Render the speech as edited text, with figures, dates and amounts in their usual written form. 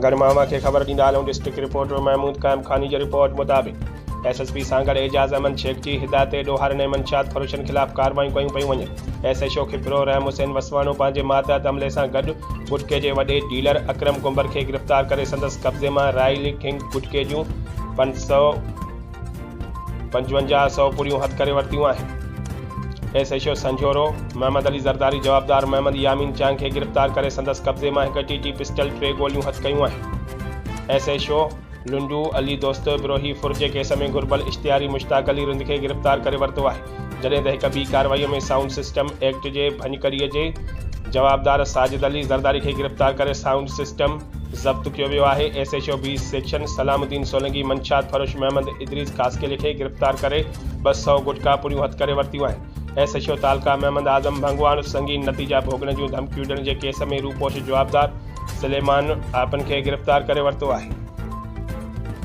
गढ़मामा खे ख़बर ॾींदा आहियूं। डिस्ट्रिक्ट रिपोर्टर महमूद कायम खानी जी रिपोर्ट मुताबिक़ SSP सां गॾु एजाज़ अहमद शेख जी हिदायत ते ॾोहारनि ऐं मंशात फ़रोशनि ख़िलाफ़ कार्रवायूं कयूं पियूं वञनि। SHO खिपरो रहम हुसैन वसवाणो पंहिंजे मातहत अमले सां गॾु गुटके जे वॾे डीलर अकरम कुंबर खे गिरफ़्तार करे संदसि कब्ज़े मां रॉयल किंग गुटके जूं 555 पुड़ियूं हथ करे वरितियूं आहिनि। SHO संजोरो मोहम्मद अली ज़रदारी जवाबदार मोहम्मद यामीन चांग खे गिरफ़्तार करे संदसि कब्ज़े मां हिकु TT पिस्टल 3 गोलियूं हथ कयूं आहिनि। SHO लुंडू अली दोस्तो बिरोही फुर्जे केस में घुर्बल इश्तिहारी मुश्ताक अली रिंद खे गिरफ़्तार करे वरितो आहे, जॾहिं त हिक ॿी कार्रवाईअ में साउंड सिस्टम एक्ट जे भञकड़ीअ जे जवाबदार साजिद अली ज़रदारी खे गिरफ़्तार करे साउंड सिस्टम ज़ब्त कियो वियो आहे। SHO 20 सेक्शन सलामुद्दीन सोलंकी मंशात फ़रोश मोहम्मद इदरीस कास्केले खे गिरफ़्तार करे 200 गुटका पुड़ियूं हथ करे वरितियूं आहिनि। SHO तालका मोहम्मद आज़म भंगवान संगीन नतीजा भोगण जूं धमकियूं ॾियण जे केस में रूपोश जवाबदार सलेमान आपन खे गिरफ़्तार करे वरितो आहे।